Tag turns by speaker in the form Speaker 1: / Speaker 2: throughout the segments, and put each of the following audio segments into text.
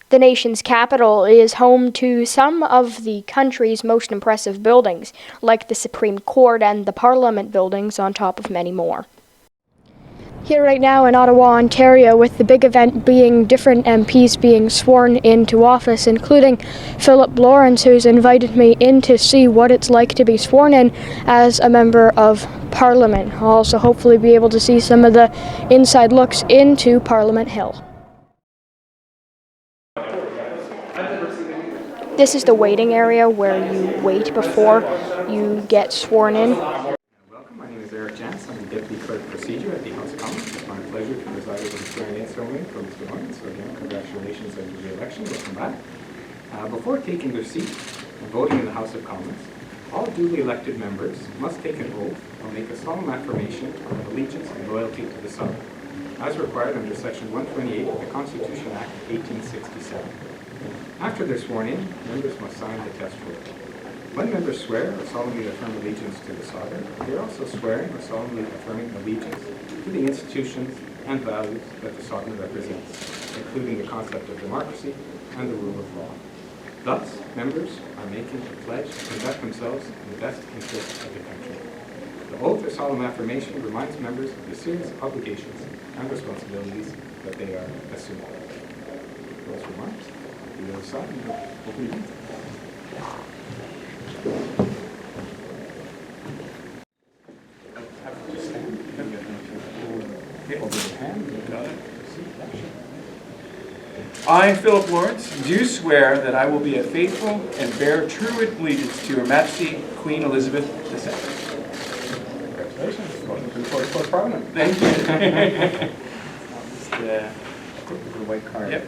Speaker 1: The nation's capital is home to some of the country's most impressive buildings, like the Supreme Court and the Parliament buildings, on top of many more. Here right now in Ottawa, Ontario, with the big event being different MPs being sworn into office, including Philip Lawrence, who's invited me in to see what it's like to be sworn in as a member of Parliament. I'll also hopefully be able to see some of the inside looks into Parliament Hill. This is the waiting area where you wait before you get sworn in.
Speaker 2: Welcome, my name is Eric Jans. I'm the Deputy Clerk Procedure at the House of Commons. It's my pleasure to preside over the swearing-in ceremony for Mr. Lawrence. So again, congratulations on your re-election. Welcome back. Before taking their seat and voting in the House of Commons, all duly elected members must take an oath or make a solemn affirmation of allegiance and loyalty to the sovereign, as required under Section 128 of the Constitution Act of 1867. After they're sworn in, members must sign the test oath. When members swear or solemnly affirm allegiance to the sovereign, they are also swearing or solemnly affirming allegiance to the institutions and values that the sovereign represents, including the concept of democracy and the rule of law. Thus, members are making a pledge to conduct themselves in the best interest of the country. The oath or solemn affirmation reminds members of the serious obligations and responsibilities that they are assuming. Those remarks. The other side, open your hands. Have to stand. Okay, over your hand. Got it.
Speaker 3: I, Philip Lawrence, do swear that I will be a faithful and bear true allegiance to Her Majesty Queen Elizabeth II.
Speaker 2: Congratulations. Welcome to the 44th Parliament.
Speaker 3: Thank you.
Speaker 2: Take the white card.
Speaker 3: Yep.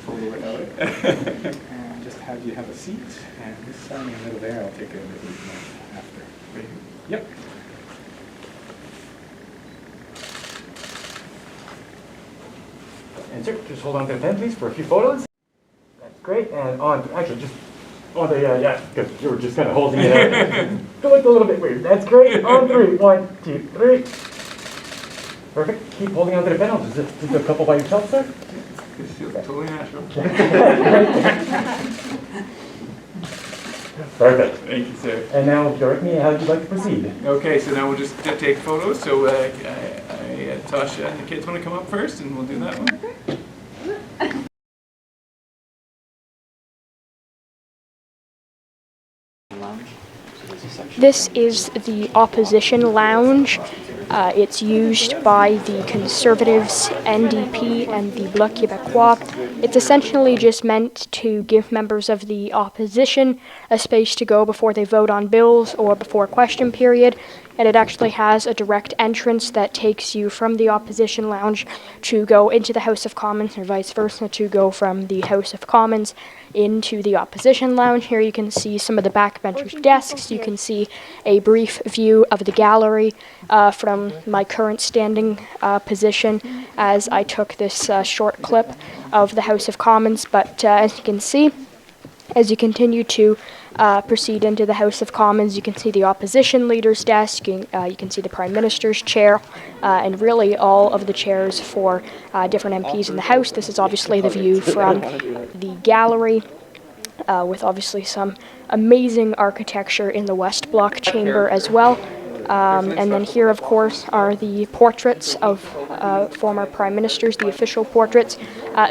Speaker 2: Photo it out. And just have you have a seat. And this sign in the middle there, I'll take a little after. Right here. Yep.
Speaker 4: And sir, just hold on to the pen, please, for a few photos. That's great. And on, actually, just on the, yeah, because you were just kind of holding it out. It looked a little bit weird. That's great. On three. 1, 2, 3. Perfect. Keep holding on to the pen. I'll just do a couple by yourself, sir.
Speaker 3: Totally natural.
Speaker 4: Perfect.
Speaker 3: Thank you, sir.
Speaker 4: And now direct me how you'd like to proceed.
Speaker 3: Okay, so now we'll just take photos. So Tasha and the kids want to come up first, and we'll do that one.
Speaker 1: This is the opposition lounge. It's used by the Conservatives, NDP, and the Bloc Québécois. It's essentially just meant to give members of the opposition a space to go before they vote on bills or before question period. And it actually has a direct entrance that takes you from the opposition lounge to go into the House of Commons, or vice versa, to go from the House of Commons into the opposition lounge. Here you can see some of the backbenchers' desks. You can see a brief view of the gallery from my current standing position as I took this short clip of the House of Commons. But as you can see, as you continue to proceed into the House of Commons, you can see the opposition leader's desk, you can see the Prime Minister's chair, and really all of the chairs for different MPs in the House. This is obviously the view from the gallery, with obviously some amazing architecture in the West Block chamber as well. And then here, of course, are the portraits of former Prime Ministers, the official portraits.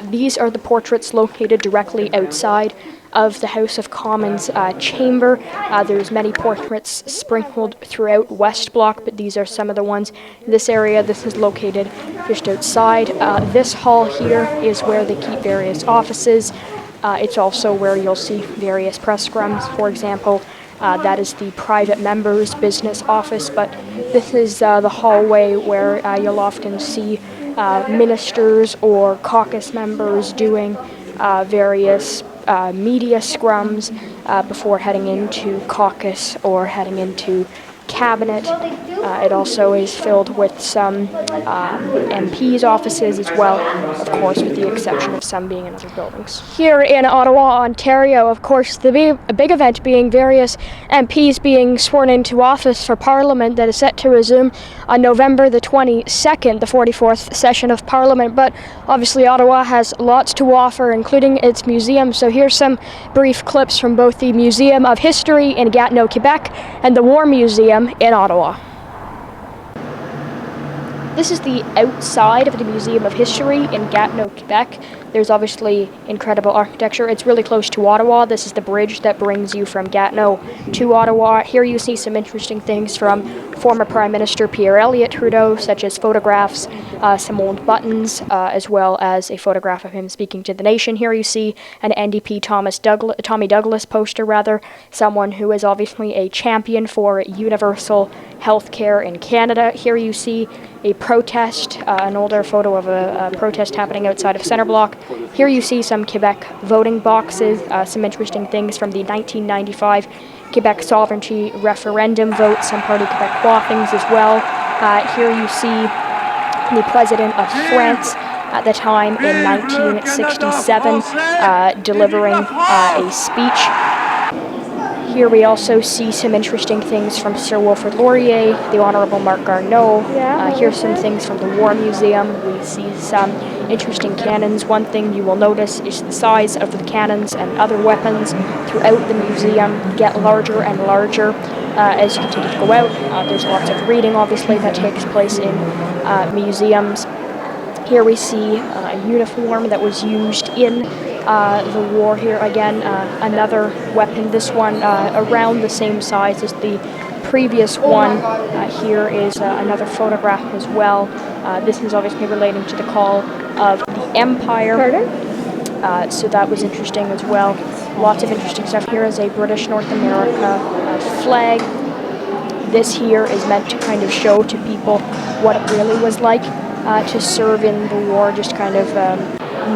Speaker 1: These are the portraits located directly outside of the House of Commons chamber. There's many portraits sprinkled throughout West Block, but these are some of the ones in this area. This is located just outside. This hall here is where they keep various offices. It's also where you'll see various press scrums, for example. That is the private member's business office, but this is the hallway where you'll often see ministers or caucus members doing various media scrums before heading into caucus or heading into cabinet. It also is filled with some MPs' offices as well, of course, with the exception of some being in other buildings. Here in Ottawa, Ontario, of course, the big event being various MPs being sworn into office for Parliament that is set to resume on November the 22nd, the 44th session of Parliament. But obviously Ottawa has lots to offer, including its museum. So here's some brief clips from both the Museum of History in Gatineau, Quebec, and the War Museum in Ottawa. This is the outside of the Museum of History in Gatineau, Quebec. There's obviously incredible architecture. It's really close to Ottawa. This is the bridge that brings you from Gatineau to Ottawa. Here you see some interesting things from former Prime Minister Pierre Elliott Trudeau, such as photographs, some old buttons, as well as a photograph of him speaking to the nation. Here you see an NDP Tommy Douglas poster, someone who is obviously a champion for universal health care in Canada. Here you see a protest, an older photo of a protest happening outside of Centre Block. Here you see some Quebec voting boxes, some interesting things from the 1995 Quebec sovereignty referendum vote, some Parti Québécois things as well. Here you see the President of France at the time in 1967 delivering a speech. Here we also see some interesting things from Sir Wilfrid Laurier, the Honourable Marc Garneau. Here's some things from the War Museum. We see some interesting cannons. One thing you will notice is the size of the cannons and other weapons throughout the museum get larger and larger as you continue to go out. There's lots of reading, obviously, that takes place in museums. Here we see a uniform that was used in the war. Here again, another weapon, this one around the same size as the previous one. Here is another photograph as well. This is obviously relating to the call of the Empire. So that was interesting as well. Lots of interesting stuff. Here is a British North America flag. This here is meant to kind of show to people what it really was like to serve in the war, just kind of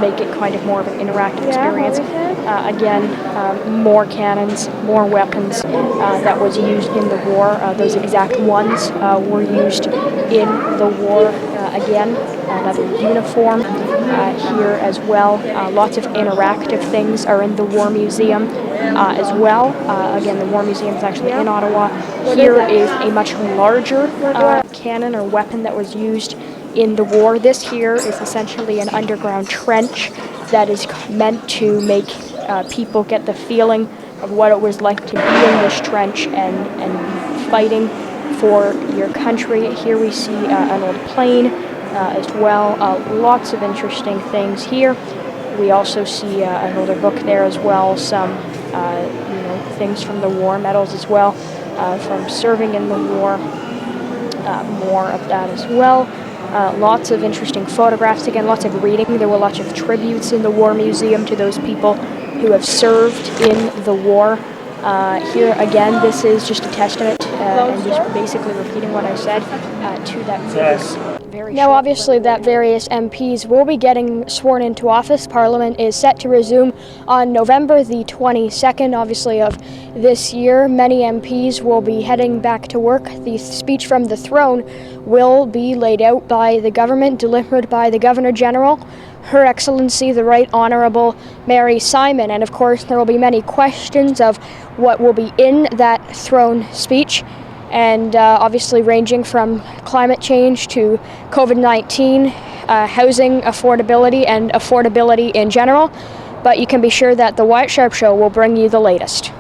Speaker 1: make it kind of more of an interactive experience. Again, more cannons, more weapons that was used in the war. Those exact ones were used in the war. Again, another uniform here as well. Lots of interactive things are in the War Museum as well. Again, the War Museum is actually in Ottawa. Here is a much larger cannon or weapon that was used in the war. This here is essentially an underground trench that is meant to make people get the feeling of what it was like to be in this trench and fighting for your country. Here we see an old plane as well. Lots of interesting things here. We also see an older book there as well. Some things from the war, medals as well, from serving in the war. More of that as well. Lots of interesting photographs, again, lots of reading. There were lots of tributes in the War Museum to those people who have served in the war. Here again, this is just a testament and just basically repeating what I said to that very now obviously that various MPs will be getting sworn into office. Parliament is set to resume on November the 22nd, obviously, of this year. Many MPs will be heading back to work. The speech from the throne will be laid out by the government, delivered by the Governor-General, Her Excellency the Right Honourable Mary Simon. And of course there will be many questions of what will be in that throne speech, and obviously ranging from climate change to COVID-19, housing affordability and affordability in general. But you can be sure that the Wyatt Sharp Show will bring you the latest.